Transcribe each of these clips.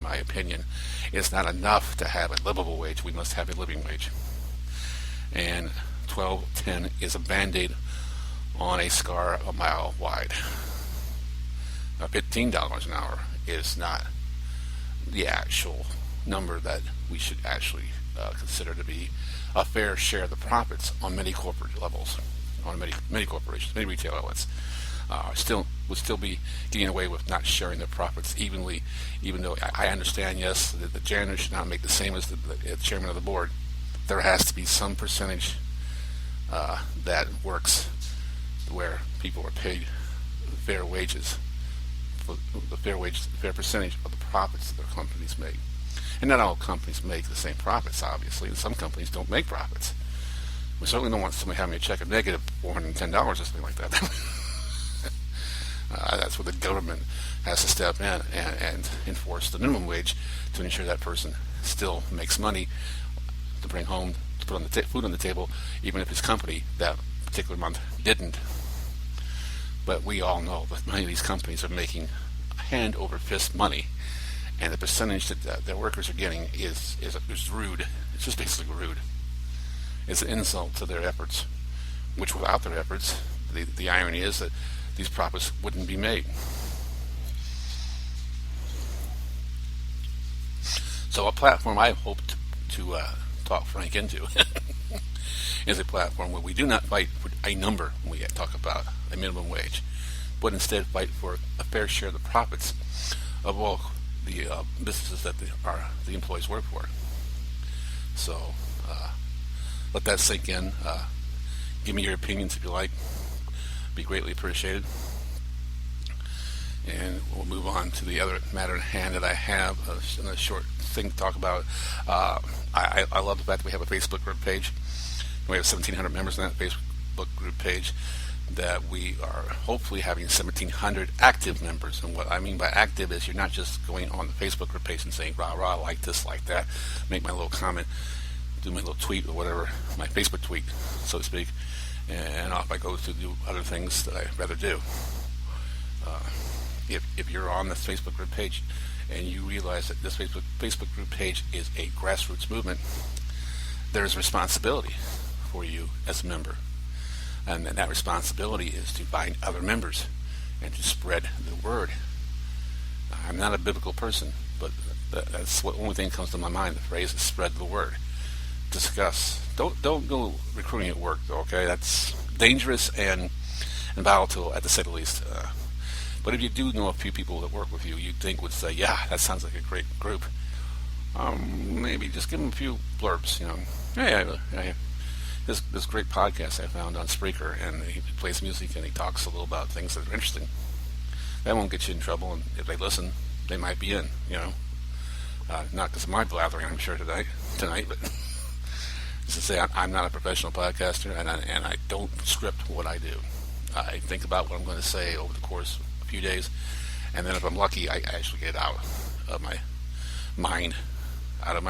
my opinion, is not enough to have a livable wage. We must have a living wage. And $12.10 is a band-aid on a scar a mile wide. $15 an hour is not the actual number that we should actually consider to be a fair share of the profits on many corporate levels, on many corporations, many retail outlets. Would still be getting away with not sharing their profits evenly, even though I understand, yes, that the janitor should not make the same as the chairman of the board. There has to be some percentage that works where people are paid fair wages, for the fair percentage of the profits that their companies make. And not all companies make the same profits, obviously, and some companies don't make profits. We certainly don't want somebody having a check of negative $410 or something like that. That's where the government has to step in and enforce the minimum wage to ensure that person still makes money to bring home, to put on the food on the table, even if his company that particular month didn't. But we all know that many of these companies are making hand over fist money, and the percentage that their workers are getting is rude. It's just basically rude. It's an insult to their efforts, which without their efforts, the irony is that these profits wouldn't be made. So a platform I hope to talk Frank into is a platform where we do not fight for a number when we talk about a minimum wage, but instead fight for a fair share of the profits of all the businesses that the employees work for. So let that sink in. Give me your opinions if you like. Be greatly appreciated. And we'll move on to the other matter at hand that I have, a short thing to talk about. I love the fact that we have a Facebook group page. We have 1,700 members in that Facebook group page, that we are hopefully having 1,700 active members. And what I mean by active is you're not just going on the Facebook group page and saying, rah, rah, like this, like that, make my little comment, do my little tweet or whatever, my Facebook tweet, so to speak, and off I go to do other things that I'd rather do. If you're on this Facebook group page and you realize that this Facebook group page is a grassroots movement, there's responsibility for you as a member. And that responsibility is to find other members and to spread the word. I'm not a biblical person, but that's the only thing that comes to my mind. The phrase is spread the word. Discuss. Don't go recruiting at work, though, okay? That's dangerous and volatile, at the say the least. But if you do know a few people that work with you, you'd think would say, yeah, that sounds like a great group. Maybe just give them a few blurbs, you know. Hey, this great podcast I found on Spreaker, and he plays music and he talks a little about things that are interesting. That won't get you in trouble, and if they listen, they might be in, you know. Not because of my blathering, I'm sure, tonight, but just to say I'm not a professional podcaster, and I don't script what I do. I think about what I'm going to say over the course of a few days, and then if I'm lucky, I actually get out of my mind, out of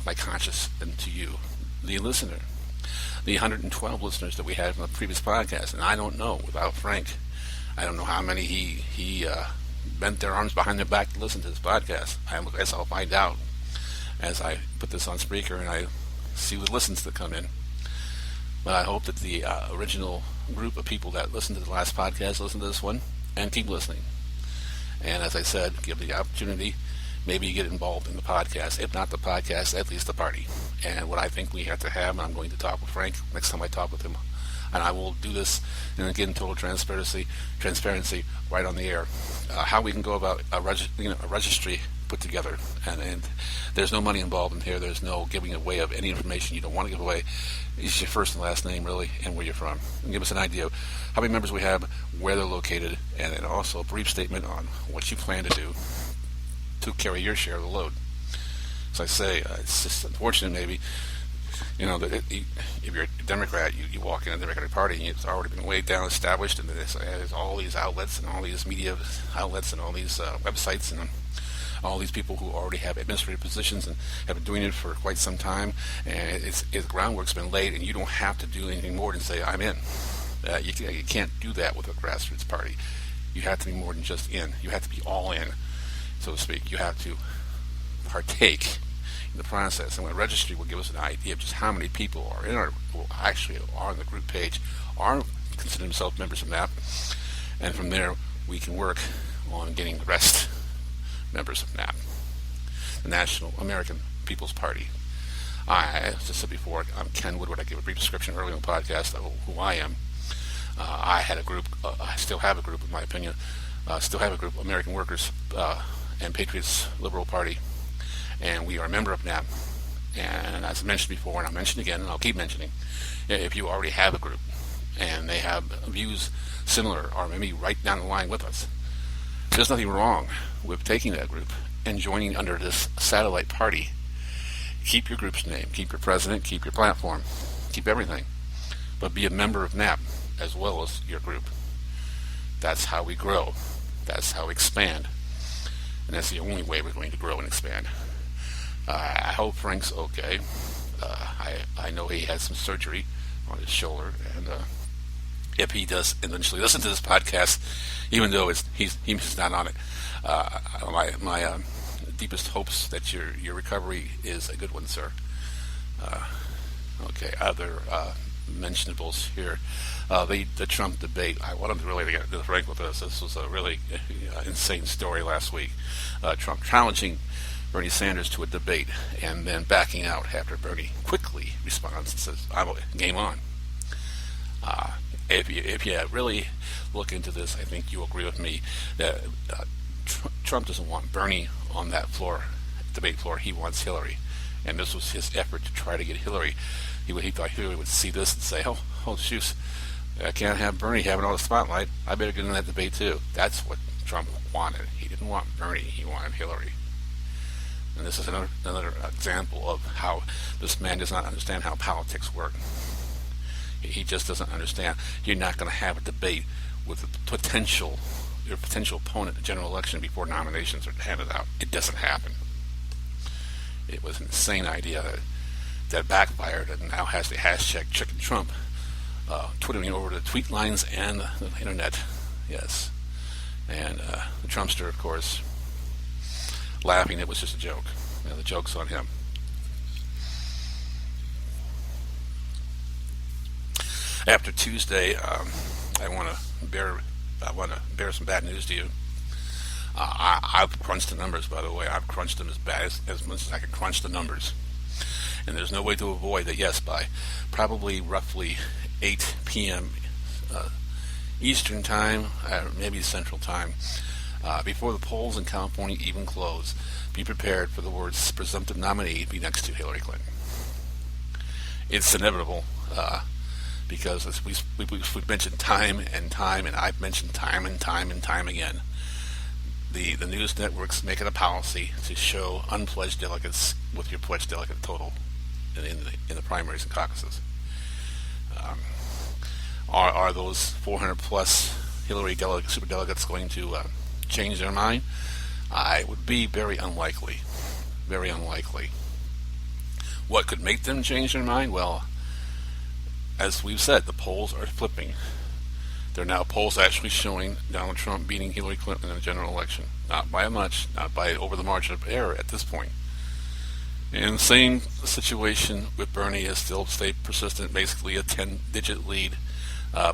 my conscious, and to you, the listener, the 112 listeners that we had from the previous podcast. And I don't know, without Frank, I don't know how many he bent their arms behind their back to listen to this podcast. I guess I'll find out as I put this on Spreaker and I see the listens that come in. But I hope that the original group of people that listened to the last podcast listen to this one and keep listening. And as I said, give the opportunity. Maybe you get involved in the podcast. If not the podcast, at least the party. And what I think we have to have, and I'm going to talk with Frank next time I talk with him, and I will do this, and again, total transparency right on the air. How we can go about a registry put together, and there's no money involved in here. There's no giving away of any information you don't want to give away. It's your first and last name, really, and where you're from. And give us an idea of how many members we have, where they're located, and then also a brief statement on what you plan to do to carry your share of the load. So I say, it's just unfortunate maybe, you know, that if you're a Democrat, you walk in the Democratic Party and it's already been way down established, and there's all these outlets and all these media outlets and all these websites and all these people who already have administrative positions and have been doing it for quite some time, and the groundwork's been laid, and you don't have to do anything more than say, I'm in. You can't do that with a grassroots party. You have to be more than just in. You have to be all in, so to speak. You have to partake in the process. And the registry will give us an idea of just how many people are in our, well, actually are on the group page, are consider themselves members of NAPP, and from there we can work on getting the rest members of NAPP, the National American People's Party. I just said before, I'm Ken Woodward. I gave a brief description earlier in the podcast of who I am. I had a group, I still have a group, in my opinion, American Workers and Patriots Liberal Party, and we are a member of NAPP. And as I mentioned before, and I'll mention again, and I'll keep mentioning, if you already have a group and they have views similar or maybe right down the line with us, there's nothing wrong with taking that group and joining under this satellite party. Keep your group's name, keep your president, keep your platform, keep everything, but be a member of NAPP as well as your group. That's how we grow. That's how we expand. And that's the only way we're going to grow and expand. I hope Frank's okay. I know he had some surgery on his shoulder, and if he does eventually listen to this podcast, even though he's not on it, my deepest hopes that your recovery is a good one, sir. Okay, other mentionables here. The Trump debate. I wanted to really get frank with this. This was a really insane story last week. Trump challenging Bernie Sanders to a debate and then backing out after Bernie quickly responds and says, "I'm game on." If you really look into this, I think you'll agree with me that Trump doesn't want Bernie on that floor, debate floor. He wants Hillary, and this was his effort to try to get Hillary. He thought Hillary would see this and say, "Oh, shoot, I can't have Bernie having all the spotlight. I better get in that debate too." That's what Trump wanted. He didn't want Bernie. He wanted Hillary. And this is another example of how this man does not understand how politics work. He just doesn't understand. You're not going to have a debate with your potential opponent in the general election before nominations are handed out. It doesn't happen. It was an insane idea that backfired and now has the hashtag Chicken Trump twittering over the tweet lines and the internet. Yes. And the Trumpster, of course, laughing it was just a joke. The joke's on him. After Tuesday, I want to bear some bad news to you. I've crunched the numbers, by the way. I've crunched them as much as I can crunch the numbers. And there's no way to avoid that, yes, by probably roughly 8 p.m. Eastern Time, maybe Central Time, before the polls in California even close, be prepared for the words presumptive nominee be next to Hillary Clinton. It's inevitable, because as we've mentioned time and time, and I've mentioned time and time again, the news networks make it a policy to show unpledged delegates with your pledged delegate total in the primaries and caucuses. Are those 400 plus Hillary super delegates going to change their mind? I would be very unlikely. Very unlikely. What could make them change their mind? Well, as we've said, the polls are flipping. There are now polls actually showing Donald Trump beating Hillary Clinton in the general election. Not by much, not by over the margin of error at this point. And the same situation with Bernie has still stayed persistent, basically a 10-digit lead,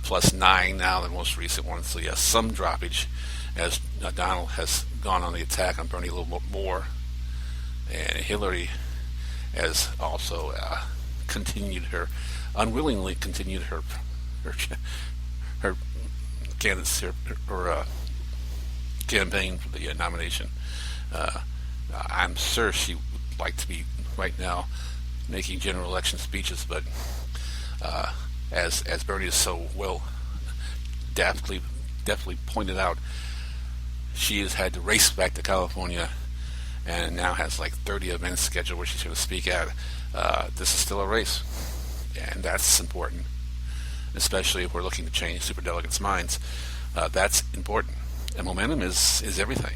plus 9 now, the most recent one. So yes, some droppage as Donald has gone on the attack on Bernie a little bit more. And Hillary has also unwillingly continued her candidacy or campaign for the nomination. I'm sure she would like to be right now making general election speeches, but as Bernie is so well deftly pointed out, she has had to race back to California and now has like 30 events scheduled where she's going to speak at. This is still a race, and that's important, especially if we're looking to change superdelegates' minds. That's important, and momentum is everything.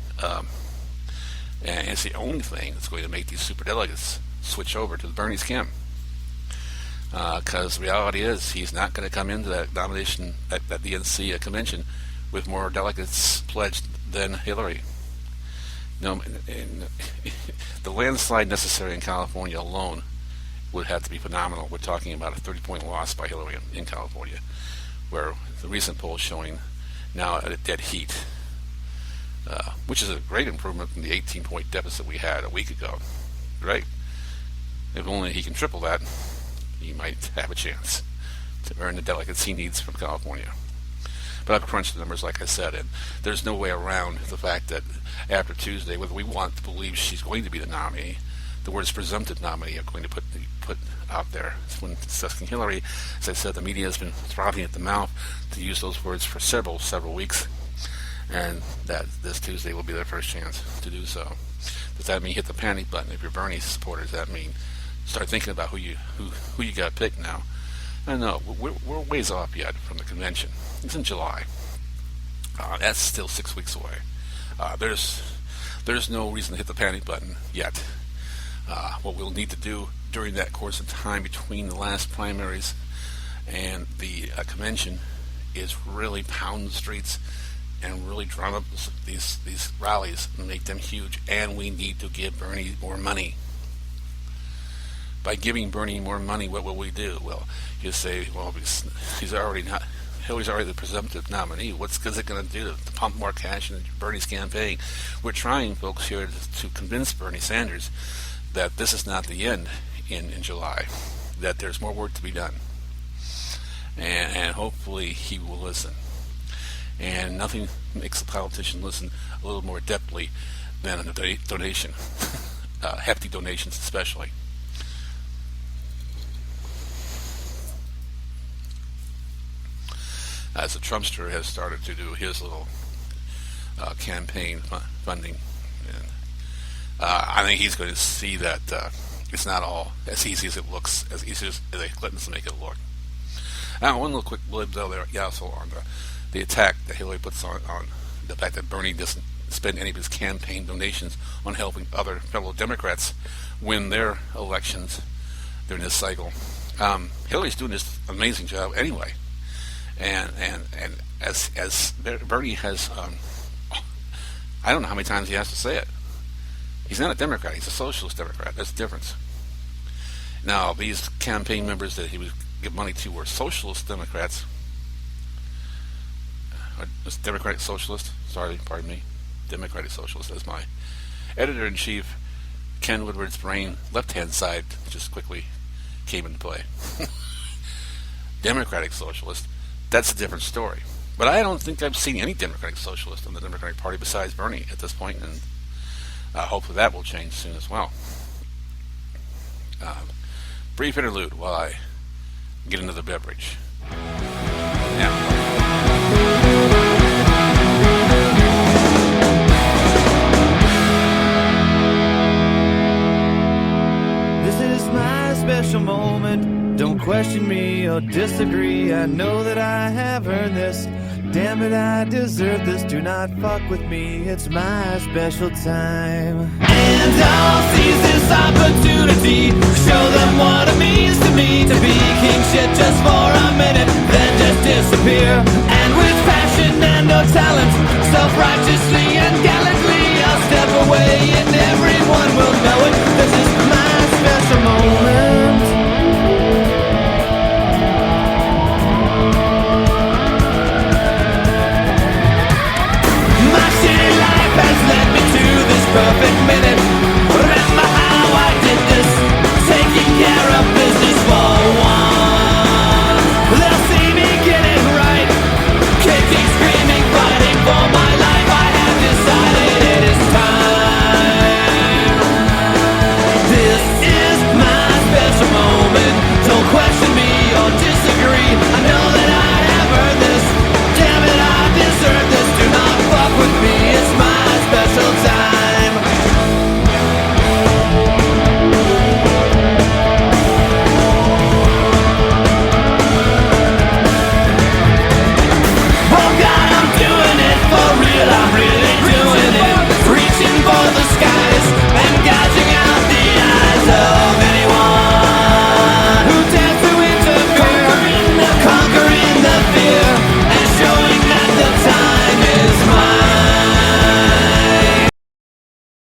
And it's the only thing that's going to make these superdelegates switch over to the Bernie's camp. Because the reality is, he's not going to come into that nomination at the DNC convention with more delegates pledged than Hillary. No, the landslide necessary in California alone would have to be phenomenal. We're talking about a 30-point loss by Hillary in California, where the recent poll is showing now at a dead heat, which is a great improvement from the 18-point deficit we had a week ago. Right? If only he can triple that, he might have a chance to earn the delegates he needs from California. But I've crunched the numbers, like I said, and there's no way around the fact that after Tuesday, whether we want to believe she's going to be the nominee, the words presumptive nominee are going to put out there. When discussing Hillary, as I said, the media has been throbbing at the mouth to use those words for several weeks, and that this Tuesday will be their first chance to do so. Does that mean hit the panic button if you're Bernie supporters? Does that mean start thinking about who you got picked now? I don't know. We're ways off yet from the convention. It's in July. That's still 6 weeks away. There's no reason to hit the panic button yet. What we'll need to do during that course of time between the last primaries and the convention is really pound the streets and really drum up these rallies and make them huge. And we need to give Bernie more money. By giving Bernie more money, what will we do? Well, you say, well, he's already not. Hillary's already the presumptive nominee. What's it going to do to pump more cash into Bernie's campaign? We're trying, folks, here to convince Bernie Sanders that this is not the end in July, that there's more work to be done. And hopefully he will listen. And nothing makes a politician listen a little more adeptly than a donation, hefty donations especially. As the Trumpster has started to do his little campaign funding. And, I think he's going to see that it's not all as easy as it looks, as easy as the Clintons make it look. Now, one little quick blip, though, there, also on the attack that Hillary puts on the fact that Bernie doesn't spend any of his campaign donations on helping other fellow Democrats win their elections during this cycle. Hillary's doing this amazing job anyway. And as Bernie has, I don't know how many times he has to say it. He's not a Democrat. He's a socialist Democrat. That's the difference. Now, these campaign members that he would give money to were socialist Democrats. Democratic socialist. Sorry, pardon me. Democratic socialist. As my editor-in-chief, Ken Woodward's brain left-hand side just quickly came into play. Democratic socialist. That's a different story. But I don't think I've seen any Democratic socialist in the Democratic Party besides Bernie at this point, and hopefully that will change soon as well. Brief interlude while I get into the beverage. Now. This is my special moment. Don't question me or disagree. I know that I have earned this. Damn it, I deserve this. Do not fuck with me. It's my special time. And I'll seize this opportunity. Show them what it means to me to be king shit just for a minute, then just disappear. And with passion and no talent, self-righteously and gallantly